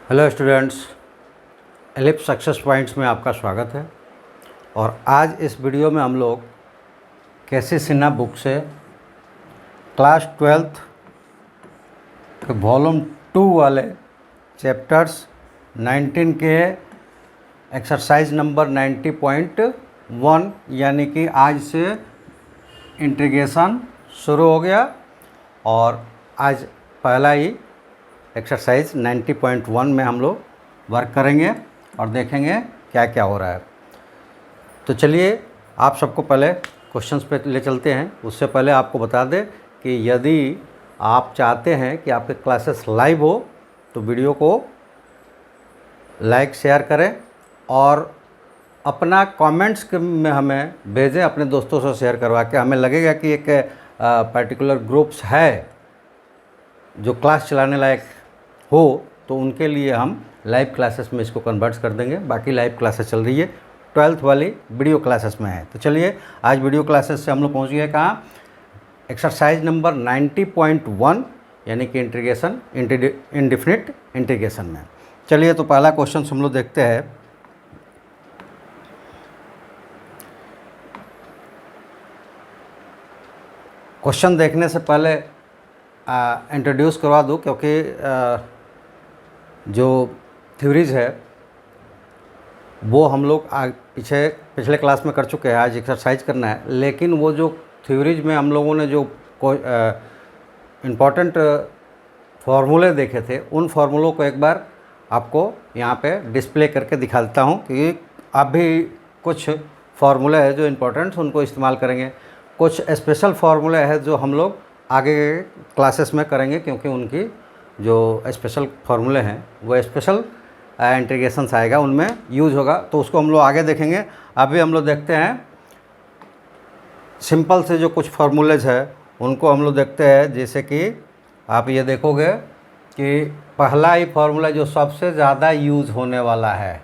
Hello students, ellipse success points में आपका स्वागत है। और आज इस वीडियो में हम लोग केसी सिन्हा बुक से क्लास 12th के वॉल्यूम 2 वाले चैप्टर्स 19 के एक्सरसाइज नंबर 90.1 यानी कि आज से इंटीग्रेशन शुरू हो गया और आज पहला ही एक्सरसाइज 90.1 में हम लोग वर्क करेंगे और देखेंगे क्या क्या हो रहा है। तो चलिए आप सबको पहले क्वेश्चंस पे ले चलते हैं। उससे पहले आपको बता दें कि यदि आप चाहते हैं कि आपके क्लासेस लाइव हो तो वीडियो को लाइक शेयर करें और अपना कमेंट्स में हमें भेजें, अपने दोस्तों से शेयर करवा के। हमें लगेगा कि एक पर्टिकुलर ग्रुप्स है जो क्लास चलाने लायक हो तो उनके लिए हम लाइव क्लासेस में इसको कन्वर्ट कर देंगे। बाकी लाइव क्लासेस चल रही है, 12th वाली वीडियो क्लासेस में है। तो चलिए आज वीडियो क्लासेस से हम लोग पहुँच गए कहाँ, एक्सरसाइज नंबर 90.1 यानी कि इंटीग्रेशन इंडेफिनिट इंटीग्रेशन में। चलिए तो पहला क्वेश्चन हम लोग देखते हैं। क्वेश्चन देखने से पहले इंट्रोड्यूस करवा दूँ, क्योंकि जो थ्योरीज़ है वो हम लोग पिछले क्लास में कर चुके हैं। आज एक्सरसाइज करना है, लेकिन वो जो थ्योरीज में हम लोगों ने जो इम्पॉर्टेंट फार्मूले देखे थे उन फार्मूलों को एक बार आपको यहाँ पे डिस्प्ले करके दिखा देता हूँ कि अभी कुछ फार्मूले हैं जो इम्पोर्टेंट उनको इस्तेमाल करेंगे। कुछ स्पेशल फार्मूले हैं जो हम लोग आगे क्लासेस में करेंगे, क्योंकि उनकी जो स्पेशल फार्मूले हैं वो स्पेशल इंटीग्रेशंस आएगा, उनमें यूज होगा, तो उसको हम लोग आगे देखेंगे। अभी हम लोग देखते हैं सिंपल से जो कुछ फार्मूलेज है उनको हम लोग देखते हैं। जैसे कि आप ये देखोगे कि पहला ही फार्मूला जो सबसे ज़्यादा यूज़ होने वाला है,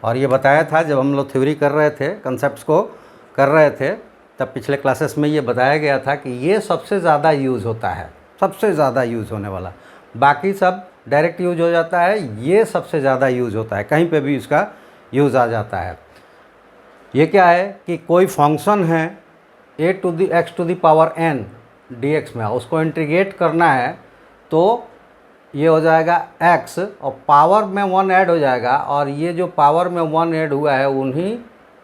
और ये बताया था जब हम लोग थ्योरी कर रहे थे, कंसेप्ट्स को कर रहे थे, तब पिछले क्लासेस में ये बताया गया था कि ये सबसे ज़्यादा यूज़ होता है, सबसे ज़्यादा यूज़ होने वाला। बाकी सब डायरेक्ट यूज हो जाता है, ये सबसे ज़्यादा यूज़ होता है, कहीं पे भी इसका यूज़ आ जाता है। ये क्या है कि कोई फंक्शन है a⁴n dx में, उसको इंटीग्रेट करना है तो ये हो जाएगा x और पावर में 1 ऐड हो जाएगा, और ये जो पावर में 1 ऐड हुआ है उन्हीं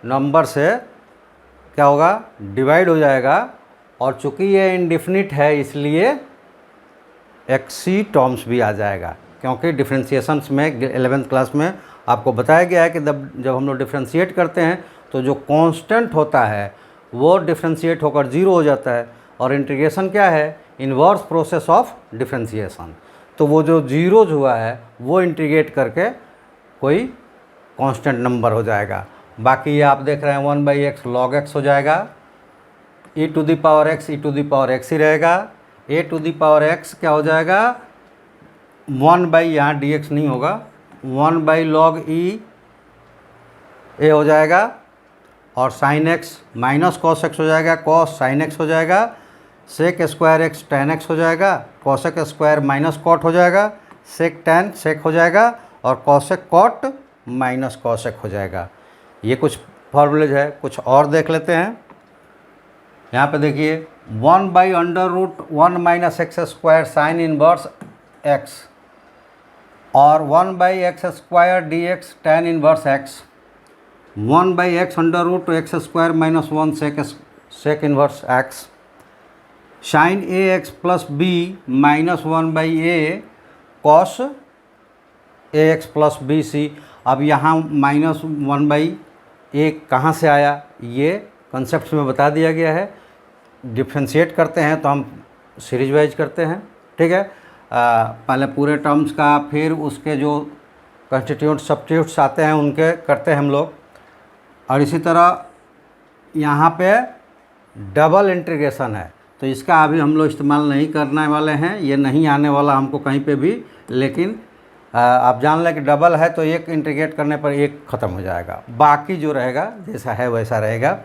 नंबर से क्या होगा, डिवाइड हो जाएगा। और चूँकि ये इंडेफिनिट है इसलिए एक्सी टर्म्स भी आ जाएगा, क्योंकि डिफ्रेंशिएशंस में 11th क्लास में आपको बताया गया है कि जब हम लोग डिफ्रेंशिएट करते हैं तो जो कांस्टेंट होता है वो डिफ्रेंशिएट होकर 0 हो जाता है, और इंटीग्रेशन क्या है, इन्वर्स प्रोसेस ऑफ डिफ्रेंशिएशन। तो वो जो जीरोज हुआ है वो इंटीग्रेट करके कोई कांस्टेंट नंबर हो जाएगा। बाकी ये आप देख रहे हैं 1/x log x हो जाएगा, e⁴x e⁴x ही रहेगा। a⁴x क्या हो जाएगा, 1/ यहाँ dx नहीं होगा, 1/log e a हो जाएगा, और sin x minus cos x हो जाएगा, cos sin x हो जाएगा, sec square x tan x हो जाएगा, cosec स्क्वायर माइनस cot हो जाएगा, sec tan sec हो जाएगा, और cosec cot माइनस cosec हो जाएगा। ये कुछ फॉर्मूलेज है, कुछ और देख लेते हैं। यहाँ पे देखिए 1/√1 - x square sine inverse x और 1/x² dx tan inverse x, 1/x√x square minus 1 sec inverse x, sine ax plus b माइनस 1/a cos ax plus bc। अब यहाँ माइनस 1/a कहाँ से आया, ये कंसेप्ट में बता दिया गया है। डिफ्रेंशिएट करते हैं तो हम सीरीज वाइज करते हैं, ठीक है। पहले पूरे टर्म्स का, फिर उसके जो कंस्टिट्यूट सब्स्टिट्यूट्स आते हैं उनके करते हैं हम लोग। और इसी तरह यहाँ पे डबल इंटीग्रेशन है, तो इसका अभी हम लोग इस्तेमाल नहीं करने वाले हैं, ये नहीं आने वाला हमको कहीं पे भी। लेकिन आप जान लें कि डबल है तो एक इंटीग्रेट करने पर एक ख़त्म हो जाएगा, बाकी जो रहेगा जैसा है वैसा रहेगा।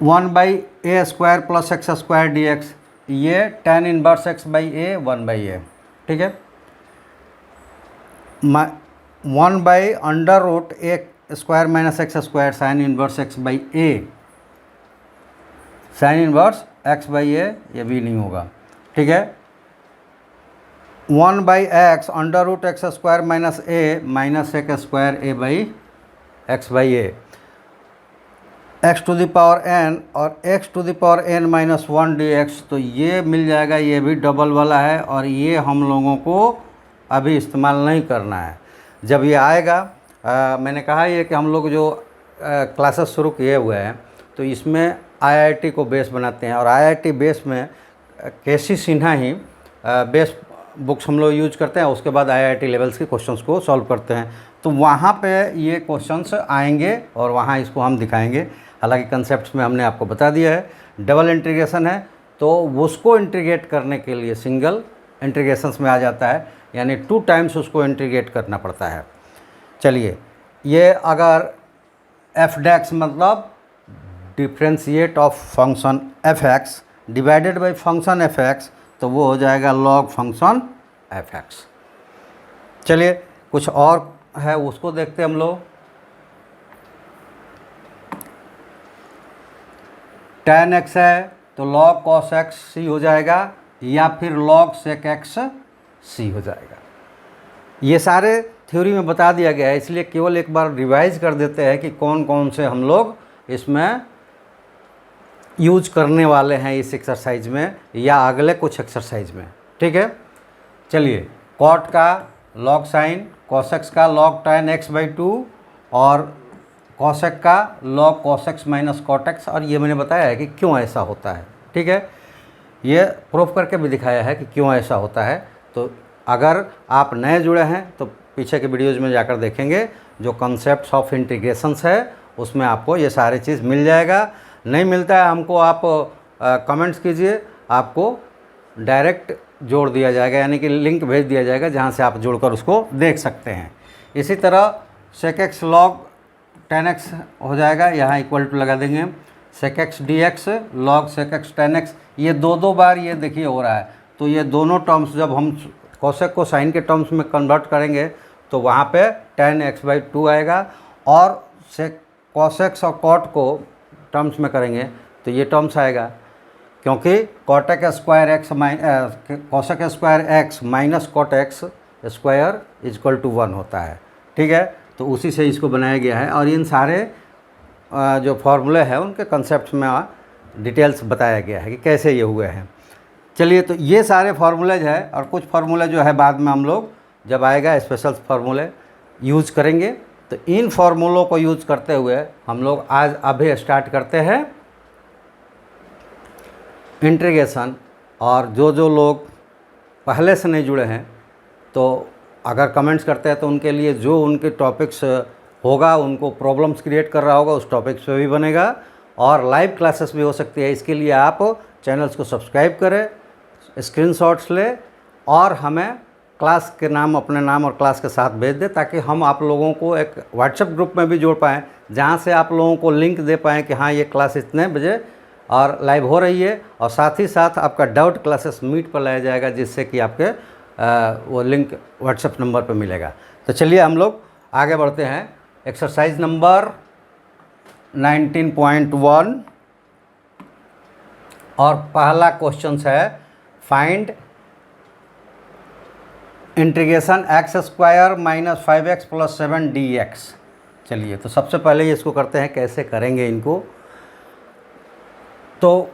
1/a² प्लस x² dx, ये tan इनवर्स x/a 1/a, ठीक है। 1/√a² minus x square sine inverse x by a, sine inverse x by a, ये भी नहीं होगा, ठीक है। 1/x √x² minus a minus एक square a by x by a, x to the power n और x to the power n minus 1 dx, तो ये मिल जाएगा, ये भी डबल वाला है और ये हम लोगों को अभी इस्तेमाल नहीं करना है। जब ये आएगा, मैंने कहा ये कि हम लोग जो क्लासेस शुरू किए हुए हैं तो इसमें IIT को बेस बनाते हैं और IIT बेस में केसी सिन्हा ही बेस बुक्स हम लोग यूज करते हैं, उसके बाद IIT लेवल्स के क्वेश्चंस को सॉल्व करते हैं। तो वहाँ पे ये क्वेश्चंस आएंगे और वहाँ इसको हम दिखाएंगे। हालांकि कंसेप्ट्स में हमने आपको बता दिया है, डबल इंटीग्रेशन है तो उसको इंटीग्रेट करने के लिए सिंगल इंटीग्रेशंस में आ जाता है, यानी 2 टाइम्स उसको इंटीग्रेट करना पड़ता है। चलिए, ये अगर f' मतलब differentiate of function f(x) divided by function f(x), तो वो हो जाएगा लॉग फंक्शन f(x). चलिए कुछ और है उसको देखते हैं हम लोग। tan x है तो log cos x c हो जाएगा या फिर log sec x c हो जाएगा। ये सारे थ्योरी में बता दिया गया है, इसलिए केवल एक बार रिवाइज कर देते हैं कि कौन कौन से हम लोग इसमें यूज करने वाले हैं इस एक्सरसाइज में या अगले कुछ एक्सरसाइज में, ठीक है। चलिए, cot का log sin, cos x का log tan x/2 और cos x का log cos x minus cot x, और ये मैंने बताया है कि क्यों ऐसा होता है, ठीक है। ये प्रूफ करके भी दिखाया है कि क्यों ऐसा होता है। तो अगर आप नए जुड़े हैं तो पीछे के वीडियोज़ में जाकर देखेंगे, जो कॉन्सेप्ट्स ऑफ इंटीग्रेशंस है उसमें आपको ये सारी चीज़ मिल जाएगा। नहीं मिलता है हमको, आप कमेंट्स कीजिए, आपको डायरेक्ट जोड़ दिया जाएगा, यानी कि लिंक भेज दिया जाएगा जहाँ से आप जुड़कर उसको देख सकते हैं। इसी तरह sec x log tan x हो जाएगा, यहाँ इक्वल टू लगा देंगे, sec x dx log sec x tan x, ये दो बार ये देखिए हो रहा है। तो ये दोनों टर्म्स जब हम cosec को साइन के टर्म्स में कन्वर्ट करेंगे तो वहाँ पे tan x/2 आएगा, और cos x और cot को टर्म्स में करेंगे तो ये टर्म्स आएगा, क्योंकि cosec square x minus cot x square equal to 1 होता है, ठीक है। तो उसी से इसको बनाया गया है और इन सारे जो फॉर्मूले हैं उनके कंसेप्ट में डिटेल्स बताया गया है कि कैसे ये हुए हैं। चलिए, तो ये सारे फार्मूलेज है और कुछ फार्मूले जो है बाद में हम लोग जब आएगा स्पेशल फार्मूले यूज करेंगे। तो इन फार्मूलों को यूज करते हुए हम लोग आज अभी स्टार्ट करते हैं इंटीग्रेशन। और जो लोग पहले से नहीं जुड़े हैं तो अगर कमेंट्स करते हैं तो उनके लिए जो उनके टॉपिक्स होगा, उनको प्रॉब्लम्स क्रिएट कर रहा होगा, उस टॉपिक्स पे भी बनेगा और लाइव क्लासेस भी हो सकती है। इसके लिए आप चैनल्स को सब्सक्राइब करें, स्क्रीनशॉट्स लें और हमें क्लास के नाम, अपने नाम और क्लास के साथ भेज दें, ताकि हम आप लोगों को एक व्हाट्सएप ग्रुप में भी जोड़ पाएँ, जहाँ से आप लोगों को लिंक दे पाएँ कि हाँ ये क्लास इतने बजे और लाइव हो रही है, और साथ ही साथ आपका डाउट क्लासेस मीट पर लाया जाएगा, जिससे कि आपके वो लिंक व्हाट्सएप नंबर पर मिलेगा। तो चलिए हम लोग आगे बढ़ते हैं। एक्सरसाइज नंबर 19.1 और पहला क्वेश्चन है find integration x² minus 5x plus 7 dx। चलिए, तो सबसे पहले इसको करते हैं, कैसे करेंगे इनको। तो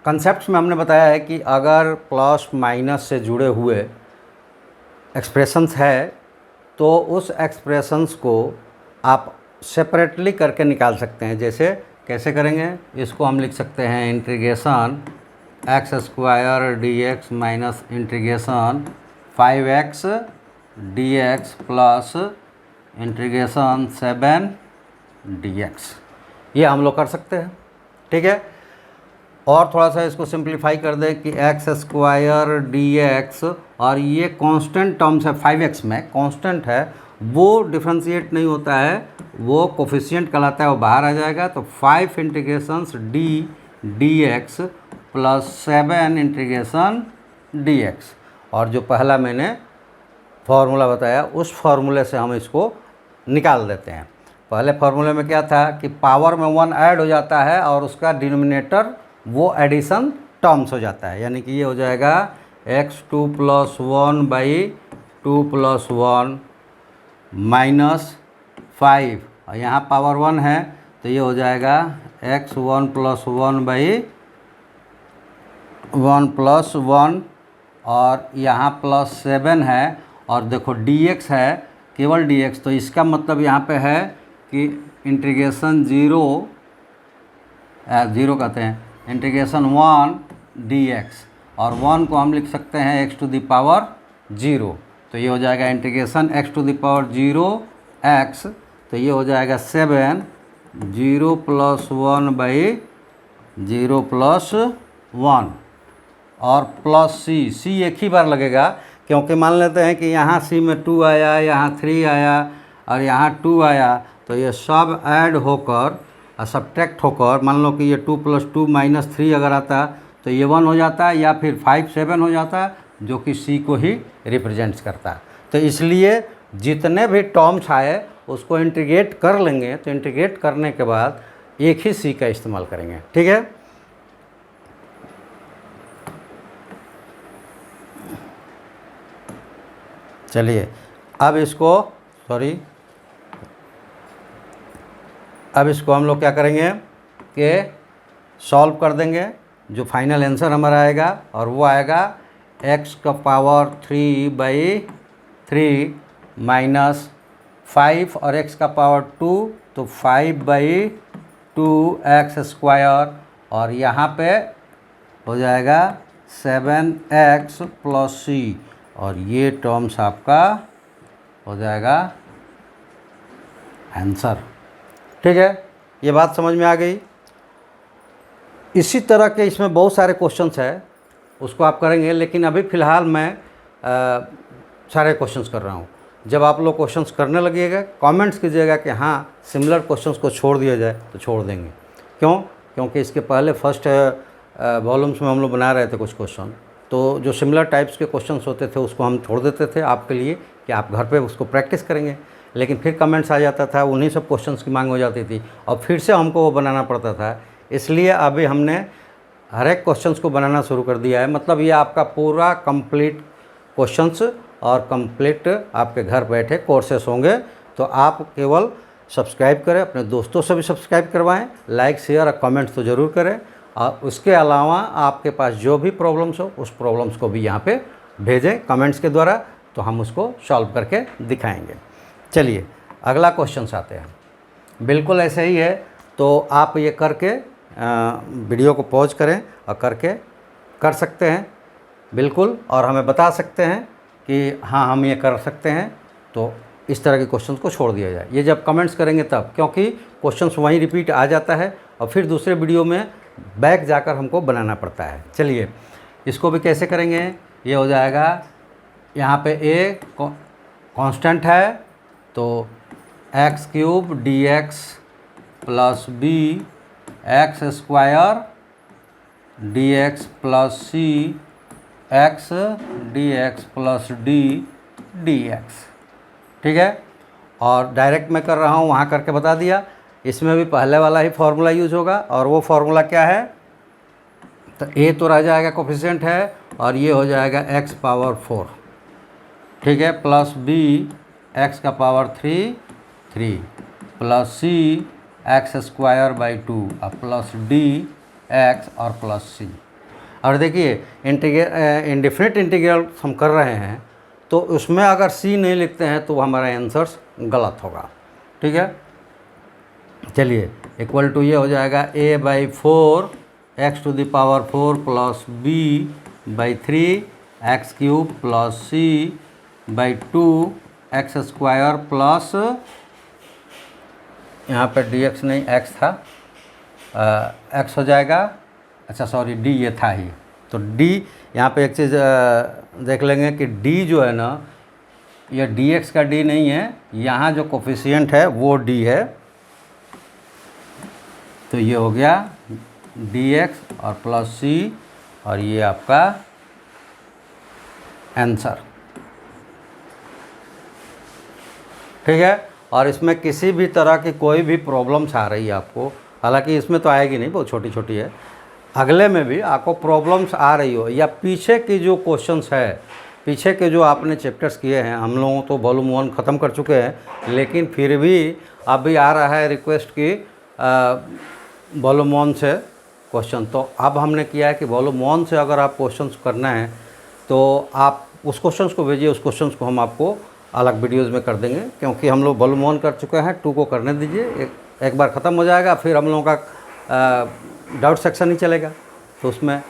कंसेप्ट्स में हमने बताया है कि अगर प्लस माइनस से जुड़े हुए एक्सप्रेशंस है तो उस एक्सप्रेशंस को आप सेपरेटली करके निकाल सकते हैं। जैसे कैसे करेंगे, इसको हम लिख सकते हैं integration x² dx minus integration 5x dx plus integration 7 dx। ये हम लोग कर सकते हैं, ठीक है। और थोड़ा सा इसको सिंप्लीफाई कर दें कि x² dx, और ये कांस्टेंट टर्म्स है, 5x में कांस्टेंट है, वो डिफ्रेंशिएट नहीं होता है, वो कोफिशिएंट कहलाता है, वो बाहर आ जाएगा। तो 5 integrations d dx plus 7 integration dx। और जो पहला मैंने फार्मूला बताया, उस फार्मूले से हम इसको निकाल देते हैं। पहले फार्मूले में क्या था कि पावर में 1 ऐड हो जाता है और उसका डिनोमिनेटर वो एडिशन टर्म्स हो जाता है, यानी कि ये हो जाएगा x2 + 1/2 + 1 -5, और यहाँ पावर 1 है तो ये हो जाएगा x1 + 1/1 + 1, और यहाँ +7 है, और देखो dx है, केवल dx, तो इसका मतलब यहाँ पे है कि इंटीग्रेशन 0 कहते हैं, इंटीग्रेशन 1 dx, और 1 को हम लिख सकते हैं x⁻0, तो ये हो जाएगा इंटीग्रेशन x⁻0 x, तो ये हो जाएगा 7, 0 + 1/0 + 1, और +c एक ही बार लगेगा, क्योंकि मान लेते हैं कि यहाँ c में 2 आया, यहाँ 3 आया और यहाँ 2 आया, तो ये सब ऐड होकर सब्ट्रैक्ट होकर, मान लो कि ये 2 + 2 - 3 अगर आता तो ये 1 हो जाता है, या फिर 5 7 हो जाता है, जो कि c को ही रिप्रेजेंट्स करता है। तो इसलिए जितने भी टर्म्स आए उसको इंटीग्रेट कर लेंगे, तो इंटीग्रेट करने के बाद एक ही c का इस्तेमाल करेंगे, ठीक है। चलिए अब इसको हम लोग क्या करेंगे कि सॉल्व कर देंगे, जो फाइनल आंसर हमारा आएगा, और वो आएगा x⁻³ -5 और x⁻2, तो 5/2x², और यहाँ पे हो जाएगा 7x + c, और ये टर्म्स आपका हो जाएगा आंसर, ठीक है। ये बात समझ में आ गई। इसी तरह के इसमें बहुत सारे क्वेश्चंस है, उसको आप करेंगे, लेकिन अभी फ़िलहाल मैं सारे क्वेश्चंस कर रहा हूँ। जब आप लोग क्वेश्चंस करने लगिएगा, कमेंट्स कीजिएगा कि हाँ सिमिलर क्वेश्चंस को छोड़ दिया जाए, तो छोड़ देंगे। क्यों? क्योंकि इसके पहले फर्स्ट वॉल्यूम्स में हम लोग बना रहे थे कुछ क्वेश्चन, तो जो सिमिलर टाइप्स के क्वेश्चंस होते थे उसको हम छोड़ देते थे आपके लिए, कि आप घर पे उसको प्रैक्टिस करेंगे। लेकिन फिर कमेंट्स आ जाता था, उन्हीं सब क्वेश्चंस की मांग हो जाती थी, और फिर से हमको वो बनाना पड़ता था। इसलिए अभी हमने हर एक क्वेश्चंस को बनाना शुरू कर दिया है। मतलब ये आपका पूरा कंप्लीट क्वेश्चंस और कंप्लीट आपके घर बैठे कोर्सेस होंगे। तो आप केवल सब्सक्राइब करें, अपने दोस्तों से भी सब्सक्राइब करवाएं, लाइक शेयर और कमेंट्स तो ज़रूर करें, और उसके अलावा आपके पास जो भी प्रॉब्लम्स हो उस प्रॉब्लम्स को भी यहाँ पे भेजें कमेंट्स के द्वारा, तो हम उसको सॉल्व करके दिखाएंगे। चलिए अगला क्वेश्चन आते हैं। बिल्कुल ऐसे ही है, तो आप ये करके वीडियो को पॉज करें और करके कर सकते हैं बिल्कुल, और हमें बता सकते हैं कि हाँ हम ये कर सकते हैं। तो इस तरह के क्वेश्चंस को छोड़ दिया जाए, ये जब कमेंट्स करेंगे तब, क्योंकि क्वेश्चंस वहीं रिपीट आ जाता है और फिर दूसरे वीडियो में बैक जाकर हमको बनाना पड़ता है। चलिए इसको भी कैसे करेंगे, ये हो जाएगा, यहाँ पे a कांस्टेंट है, तो x³ dx + b x² dx + c x dx + d dx, ठीक है। और डायरेक्ट मैं कर रहा हूँ, वहाँ करके बता दिया। इसमें भी पहले वाला ही फार्मूला यूज़ होगा, और वो फार्मूला क्या है, तो a तो रह जाएगा कोफिशिएंट है, और ये हो जाएगा x⁻4, ठीक है, + b x⁻3 + c x² / 2 + d x और + c। और देखिए इंडेफिनिट इंटीग्रल हम कर रहे हैं, तो उसमें अगर c नहीं लिखते हैं तो हमारा आंसर्स गलत होगा, ठीक है। चलिए इक्वल टू ये हो जाएगा a/4 x⁴ + b/3 x³ + c/2 x² plus, यहाँ पर dx नहीं x था, x हो जाएगा, अच्छा सॉरी d ये था ही, तो d यहाँ पे एक चीज़ देख लेंगे कि d जो है ना, ये dx का d नहीं है, यहाँ जो कोफिशिएंट है वो d है, तो ये हो गया dx और + c, और ये आपका आंसर, ठीक है। और इसमें किसी भी तरह की कोई भी प्रॉब्लम्स आ रही है आपको, हालांकि इसमें तो आएगी नहीं, बहुत छोटी छोटी है, अगले में भी आपको प्रॉब्लम्स आ रही हो या पीछे की जो क्वेश्चंस है, पीछे के जो आपने चैप्टर्स किए हैं, हम लोगों तो वॉल्यूम 1 ख़त्म कर चुके हैं, लेकिन फिर भी अभी आ रहा है रिक्वेस्ट की वॉल्यूम 1 से क्वेश्चन। तो अब हमने किया है कि वॉल्यूम 1 से अगर आप क्वेश्चंस करना है तो आप उस क्वेश्चंस को भेजिए, उस क्वेश्चंस को हम आपको अलग वीडियोज़ में कर देंगे, क्योंकि हम लोग वॉल्यूम 1 कर चुके हैं, 2 को करने दीजिए, एक बार ख़त्म हो जाएगा, फिर हम लोगों का डाउट सेक्शन ही चलेगा। तो उसमें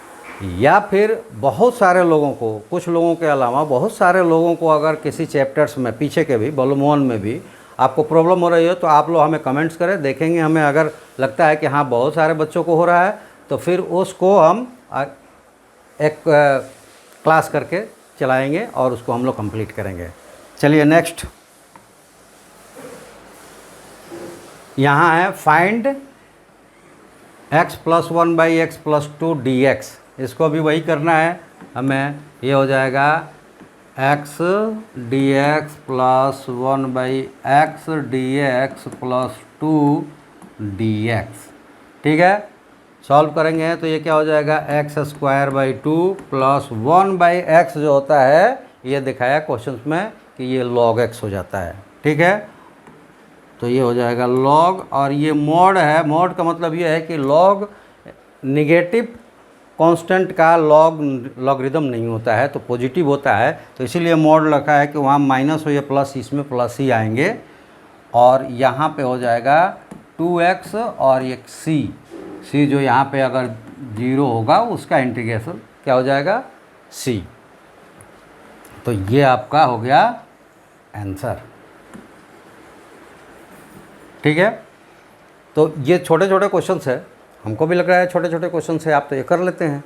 या फिर बहुत सारे लोगों को, कुछ लोगों के अलावा बहुत सारे लोगों को अगर किसी चैप्टर्स में, पीछे के भी वॉल्यूम 1 में भी आपको प्रॉब्लम हो रही हो तो आप लोग हमें कमेंट्स करें, देखेंगे। हमें अगर लगता है कि हाँ बहुत सारे बच्चों को हो रहा है तो फिर उसको हम एक क्लास करके चलाएंगे और उसको हम लोग कंप्लीट करेंगे। चलिए नेक्स्ट, यहाँ है फाइंड x + 1/x + 2 dx। इसको भी वही करना है हमें। ये हो जाएगा x dx + 1/x dx + 2 dx। ठीक है, सॉल्व करेंगे तो ये क्या हो जाएगा, x²/2 + 1/x जो होता है, ये दिखाया क्वेश्चन में कि ये log x हो जाता है। ठीक है, तो ये हो जाएगा log, और ये मॉड है। मॉड का मतलब ये है कि log निगेटिव कांस्टेंट का लॉगरिदम नहीं होता है, तो पॉजिटिव होता है, तो इसीलिए मॉड रखा है कि वहाँ माइनस हो या प्लस, इसमें प्लस ही आएंगे। और यहाँ पे हो जाएगा 2x और एक c जो यहाँ पे अगर 0 होगा उसका इंटीग्रेशन क्या हो जाएगा, c। तो ये आपका हो गया आंसर। ठीक है, तो ये छोटे छोटे क्वेश्चंस है, हमको भी लग रहा है छोटे छोटे क्वेश्चंस है, आप तो ये कर लेते हैं।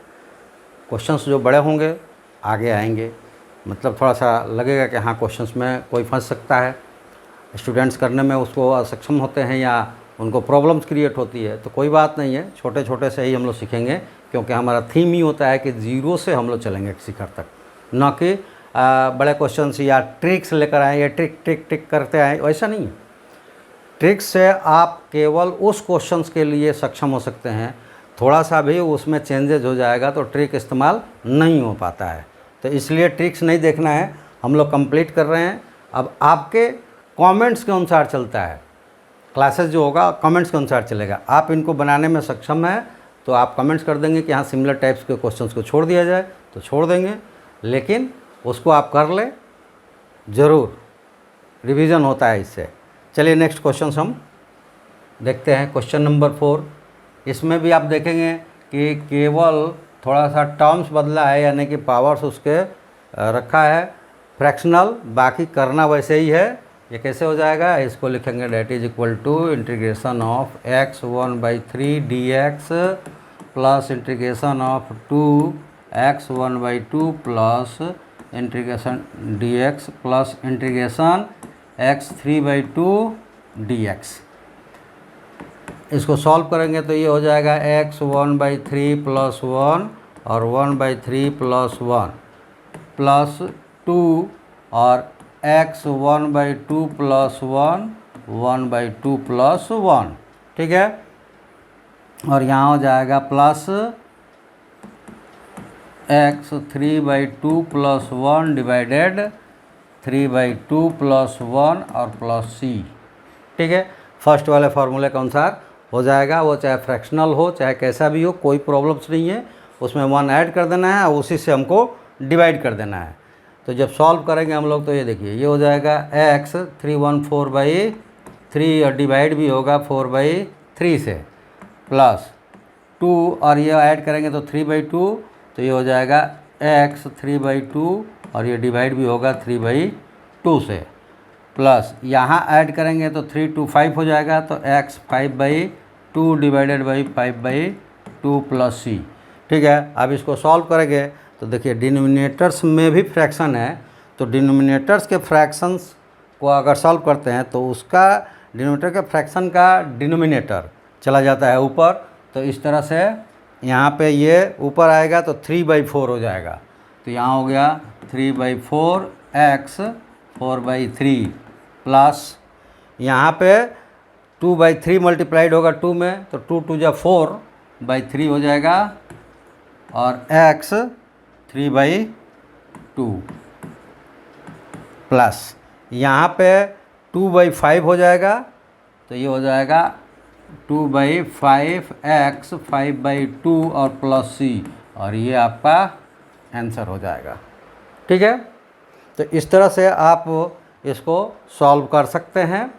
क्वेश्चंस जो बड़े होंगे आगे आएंगे, मतलब थोड़ा सा लगेगा कि हाँ क्वेश्चंस में कोई फंस सकता है, स्टूडेंट्स करने में उसको असक्षम होते हैं या उनको प्रॉब्लम्स क्रिएट होती है, तो कोई बात नहीं है, छोटे छोटे से ही हम लोग सीखेंगे, क्योंकि हमारा थीम ही होता है कि 0 से हम लोग चलेंगे शिखर तक, न कि बड़े क्वेश्चंस या ट्रिक्स लेकर आए या ट्रिक करते आए, वैसा नहीं है। ट्रिक्स से आप केवल उस क्वेश्चंस के लिए सक्षम हो सकते हैं, थोड़ा सा भी उसमें चेंजेज हो जाएगा तो ट्रिक इस्तेमाल नहीं हो पाता है। तो इसलिए ट्रिक्स नहीं देखना है, हम लोग कंप्लीट कर रहे हैं। अब आपके कमेंट्स के अनुसार चलता है, क्लासेस जो होगा कमेंट्स के अनुसार चलेगा। आप इनको बनाने में सक्षम हैं तो आप कमेंट्स कर देंगे कि हाँ सिमिलर टाइप्स के क्वेश्चंस को छोड़ दिया जाए, तो छोड़ देंगे, लेकिन उसको आप कर लें ज़रूर, रिवीजन होता है इससे। चलिए नेक्स्ट क्वेश्चन हम देखते हैं, क्वेश्चन नंबर 4। इसमें भी आप देखेंगे कि केवल थोड़ा सा टर्म्स बदला है, यानी कि पावर्स उसके रखा है फ्रैक्शनल, बाकी करना वैसे ही है। ये कैसे हो जाएगा, इसको लिखेंगे that is equal to integration of x1/3 dx plus integration of 2x1/2 plus integration dx plus integration x3/2 dx। इसको सॉल्व करेंगे तो ये हो जाएगा x1/3 + 1 और 1/3 + 1 प्लस 2 और x1/2 + 1 1/2 + 1। ठीक है, और यहाँ हो जाएगा प्लस x3/2 + 1 डिवाइडेड 3/2 + 1 और प्लस c। ठीक है, फर्स्ट वाले फार्मूले के अनुसार हो जाएगा, वो चाहे फ्रैक्शनल हो चाहे कैसा भी हो, कोई प्रॉब्लम्स नहीं है, उसमें 1 ऐड कर देना है और उसी से हमको डिवाइड कर देना है। तो जब सॉल्व करेंगे हम लोग तो ये देखिए, ये हो जाएगा x 314/3 और डिवाइड भी होगा 4/3 से, प्लस 2 और ये ऐड करेंगे तो 3/2, तो ये हो जाएगा x 3/2 और ये डिवाइड भी होगा 3/2 से, प्लस यहाँ ऐड करेंगे तो 3 2 5 हो जाएगा, तो x 5/2 divided by 5/2 plus c। ठीक है, अब इसको सॉल्व करेंगे तो देखिए डिनोमिनेटर्स में भी फ्रैक्शन है, तो डिनोमिनेटर्स के फ्रैक्शंस को अगर सॉल्व करते हैं तो उसका डिनोमिनेटर के फ्रैक्शन का डिनोमिनेटर चला जाता है ऊपर, तो इस तरह से यहाँ पे ये ऊपर आएगा तो 3/4 हो जाएगा, तो यहाँ हो गया 3/4 x 4/3 प्लस यहाँ पे 2/3 मल्टीप्लाइड होगा 2 में, तो 2 2 जा 4/3 हो जाएगा, और x 3/2 प्लस यहाँ पे 2/5 हो जाएगा, तो ये हो जाएगा 2/5x 5/2 और प्लस c, और ये आपका आंसर हो जाएगा। ठीक है, तो इस तरह से आप इसको सॉल्व कर सकते हैं।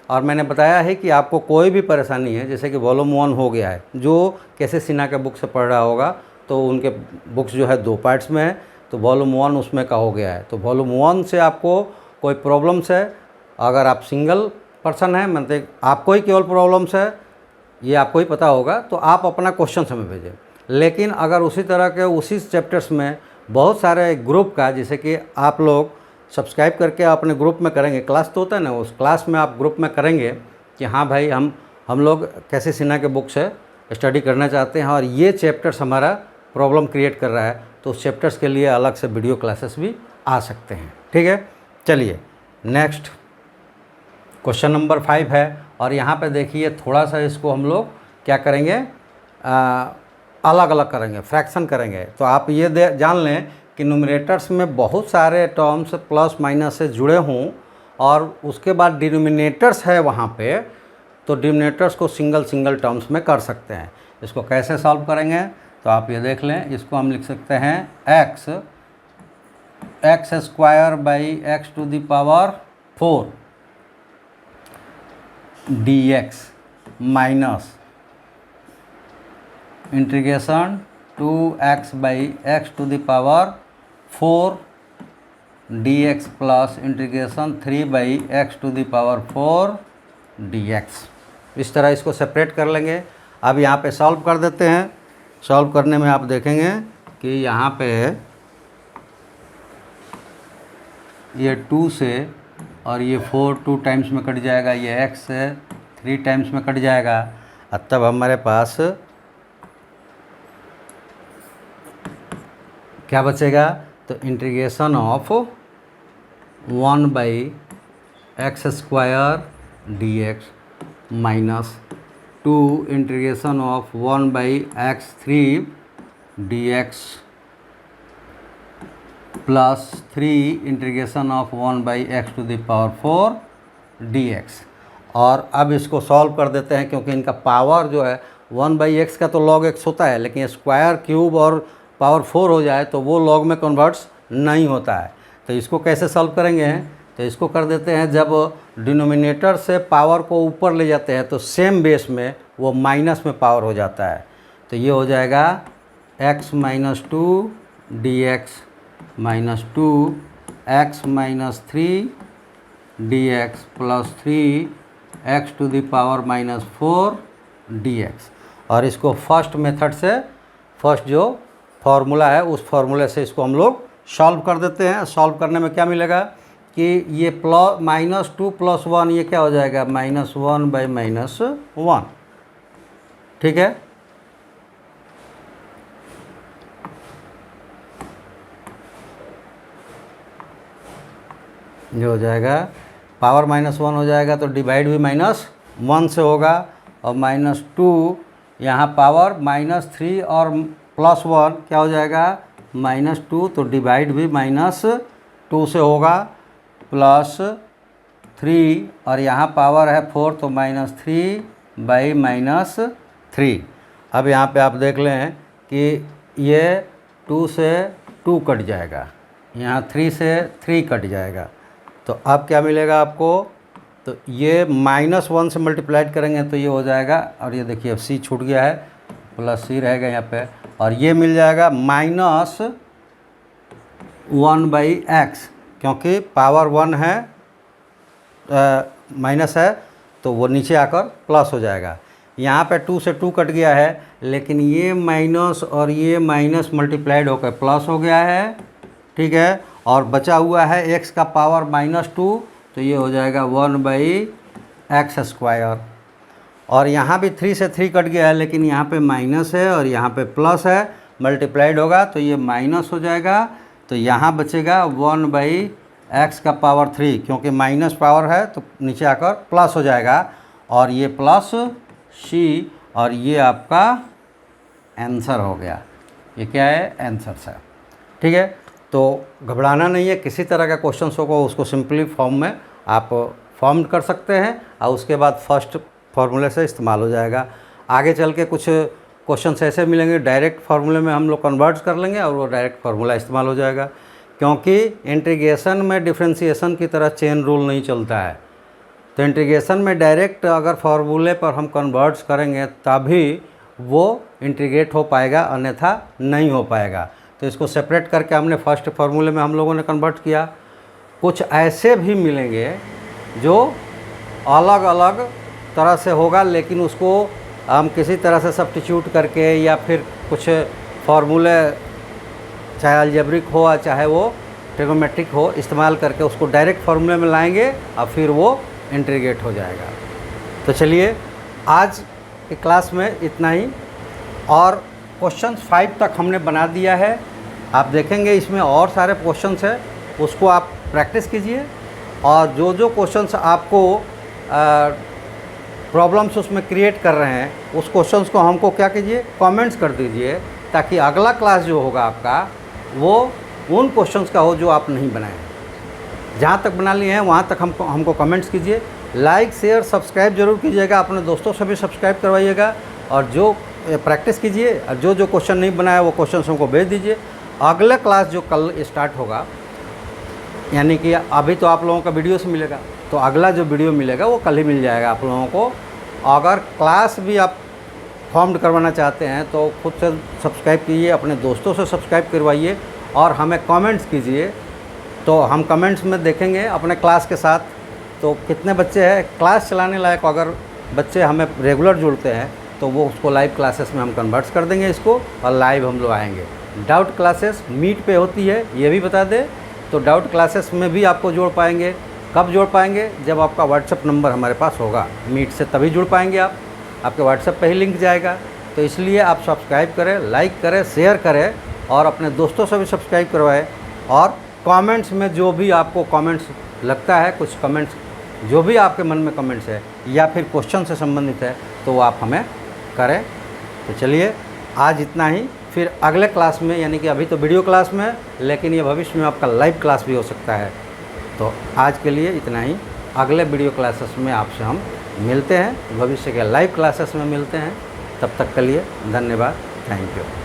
और मैंने बताया है कि आपको कोई भी परेशानी है, जैसे कि वॉल्यूम 1 हो गया है, जो कैसे सिन्हा के बुक से पढ़ रहा होगा, तो उनके बुक्स जो है 2 पार्ट्स में है, तो वॉल्यूम 1 उसमें का हो गया है। तो वॉल्यूम 1 से आपको कोई प्रॉब्लम्स है, अगर आप सिंगल पर्सन हैं, मतलब आपको ही केवल प्रॉब्लम्स है, ये आपको ही पता होगा, तो आप अपना क्वेश्चन हमें भेजें। लेकिन अगर उसी तरह के उसी चैप्टर्स में बहुत सारे ग्रुप का, जैसे कि आप लोग सब्सक्राइब करके अपने ग्रुप में करेंगे, क्लास तो होता है ना, उस क्लास में आप ग्रुप में करेंगे कि हाँ भाई हम लोग कैसे सिन्हा के बुक से स्टडी करना चाहते हैं और ये चैप्टर्स हमारा प्रॉब्लम क्रिएट कर रहा है, तो उस चैप्टर्स के लिए अलग से वीडियो क्लासेस भी आ सकते हैं। ठीक है, चलिए नेक्स्ट क्वेश्चन नंबर 5 है। और यहाँ पे देखिए थोड़ा सा इसको हम लोग क्या करेंगे, अलग अलग करेंगे, फ्रैक्शन करेंगे। तो आप ये जान लें कि न्यूमरेटर्स में बहुत सारे टर्म्स प्लस माइनस से जुड़े हों, और उसके बाद डिनोमिनेटर्स है वहाँ पे, तो डिनोमिनेटर्स को सिंगल सिंगल टर्म्स में कर सकते हैं। इसको कैसे सॉल्व करेंगे, तो आप ये देख लें, इसको हम लिख सकते हैं x square by x to the power 4 dx minus integration 2x by x to the power 4 dx plus integration 3 by x to the power 4 dx। इस तरह इसको सेपरेट कर लेंगे। अब यहाँ पे सॉल्व कर देते हैं। सॉल्व करने में आप देखेंगे कि यहाँ पे ये 2 से और ये 4 2 टाइम्स में कट जाएगा, ये x से 3 टाइम्स में कट जाएगा, और तब हमारे पास क्या बचेगा, तो integration of 1 by X square dx minus 2 integration of 1 by x3 dx plus 3 integration of 1 by X to the power 4 dx। और अब इसको सॉल्व कर देते हैं, क्योंकि इनका पावर जो है 1 बाई एक्स का तो log x होता है, लेकिन स्क्वायर क्यूब और पावर 4 हो जाए तो वो log में कन्वर्ट्स नहीं होता है। तो इसको कैसे सॉल्व करेंगे, तो इसको कर देते हैं, जब डिनोमिनेटर से पावर को ऊपर ले जाते हैं तो सेम बेस में वो माइनस में पावर हो जाता है। तो ये हो जाएगा x minus 2 dx minus 2 x minus 3 dx plus 3 x to the power minus 4 dx। और इसको फर्स्ट मेथड से, फर्स्ट जो फार्मूला है उस फार्मूले से इसको हम लोग सॉल्व कर देते हैं। सॉल्व करने में क्या मिलेगा कि ये -2 + 1 ये क्या हो जाएगा, -1 बाई -1। ठीक है, ये हो जाएगा, पावर -1 हो जाएगा तो डिवाइड भी -1 से होगा, और -2 यहाँ पावर -3 और +1 क्या हो जाएगा, -2, तो डिवाइड भी -2 से होगा, +3 और यहाँ पावर है 4 तो -3 बाई -3। अब यहाँ पे आप देख लें कि ये 2 से 2 कट जाएगा, यहाँ 3 से 3 कट जाएगा, तो अब क्या मिलेगा आपको, तो ये -1 से मल्टीप्लाइड करेंगे तो ये हो जाएगा, और ये देखिए c छूट गया है, प्लस c रहेगा यहाँ पे, और ये मिल जाएगा -1 बाई एक्स, क्योंकि पावर 1 है, माइनस है, तो वो नीचे आकर प्लस हो जाएगा। यहाँ पे 2 से 2 कट गया है, लेकिन ये माइनस और ये माइनस मल्टीप्लाइड होकर प्लस हो गया है। ठीक है, और बचा हुआ है x का पावर -2, तो ये हो जाएगा 1 बाई एक्स स्क्वायर। और यहाँ भी 3 से 3 कट गया है, लेकिन यहाँ पे माइनस है और यहाँ पे प्लस है, मल्टीप्लाइड होगा तो ये माइनस हो जाएगा, तो यहाँ बचेगा 1 बाई x का पावर 3, क्योंकि माइनस पावर है तो नीचे आकर प्लस हो जाएगा, और ये प्लस c, और ये आपका आंसर हो गया। ये क्या है? आंसर है। ठीक है, तो घबराना नहीं है, किसी तरह का क्वेश्चन को उसको सिंपली फॉर्म में आप फॉर्म कर सकते हैं, और उसके बाद फर्स्ट फार्मूले से इस्तेमाल हो जाएगा। आगे चल के कुछ क्वेश्चन ऐसे मिलेंगे डायरेक्ट फार्मूले में हम लोग कन्वर्ट कर लेंगे और वो डायरेक्ट फार्मूला इस्तेमाल हो जाएगा, क्योंकि इंटीग्रेशन में डिफरेंशिएशन की तरह चेन रूल नहीं चलता है। तो इंटीग्रेशन में डायरेक्ट अगर फार्मूले पर हम कन्वर्ट्स करेंगे तभी वो इंटीग्रेट हो पाएगा, अन्यथा नहीं हो पाएगा। तो इसको सेपरेट करके हमने फर्स्ट फार्मूले में हम लोगों ने कन्वर्ट किया। कुछ ऐसे भी मिलेंगे जो अलग अलग तरह से होगा, लेकिन उसको हम किसी तरह से सब्स्टिट्यूट करके या फिर कुछ फार्मूले चाहे अलजेब्रिक हो चाहे वो ट्रिग्नोमेट्रिक हो इस्तेमाल करके उसको डायरेक्ट फार्मूले में लाएंगे और फिर वो इंटीग्रेट हो जाएगा। तो चलिए आज की क्लास में इतना ही, और क्वेश्चन 5 तक हमने बना दिया है। आप देखेंगे इसमें और सारे क्वेश्चंस हैं, उसको आप प्रैक्टिस कीजिए, और जो जो क्वेश्चंस आपको प्रॉब्लम्स उसमें क्रिएट कर रहे हैं उस क्वेश्चंस को हमको क्या कीजिए, कमेंट्स कर दीजिए, ताकि अगला क्लास जो होगा आपका वो उन क्वेश्चंस का हो जो आप नहीं बनाए। जहाँ तक बना लिए हैं वहाँ तक हमको कमेंट्स कीजिए। लाइक शेयर सब्सक्राइब जरूर कीजिएगा, अपने दोस्तों से भी सब्सक्राइब करवाइएगा, और जो प्रैक्टिस कीजिए, और जो जो क्वेश्चन नहीं बनाया वो क्वेश्चन हमको भेज दीजिए। अगला क्लास जो कल स्टार्ट होगा, यानी कि अभी तो आप लोगों का वीडियो से मिलेगा, तो अगला जो वीडियो मिलेगा वो कल ही मिल जाएगा आप लोगों को। अगर क्लास भी आप फॉर्म्ड करवाना चाहते हैं तो खुद से सब्सक्राइब कीजिए, अपने दोस्तों से सब्सक्राइब करवाइए, और हमें कमेंट्स कीजिए। तो हम कमेंट्स में देखेंगे अपने क्लास के साथ तो कितने बच्चे हैं क्लास चलाने लायक। अगर बच्चे हमें रेगुलर जुड़ते हैं तो वो उसको लाइव क्लासेस में हम कन्वर्ट्स कर देंगे इसको, और लाइव हम लोग आएंगे। डाउट क्लासेस मीट पे होती है, ये भी बता दें। तो डाउट क्लासेस में भी आपको जोड़ पाएंगे। कब जोड़ पाएंगे? जब आपका व्हाट्सएप नंबर हमारे पास होगा मीट से, तभी जुड़ पाएंगे आप। आपके व्हाट्सएप पे ही लिंक जाएगा। तो इसलिए आप सब्सक्राइब करें, लाइक करें, शेयर करें, और अपने दोस्तों से भी सब्सक्राइब करवाएं। और कमेंट्स में जो भी आपको कमेंट्स लगता है, कुछ कमेंट्स जो भी आपके मन में कमेंट्स है या फिर क्वेश्चन से संबंधित है, तो वो आप हमें करें। तो चलिए आज इतना ही, फिर अगले क्लास में, यानी कि अभी तो वीडियो क्लास में है, लेकिन ये भविष्य में आपका लाइव क्लास भी हो सकता है। तो आज के लिए इतना ही, अगले वीडियो क्लासेस में आपसे हम मिलते हैं, भविष्य के लाइव क्लासेस में मिलते हैं। तब तक के लिए धन्यवाद, थैंक यू।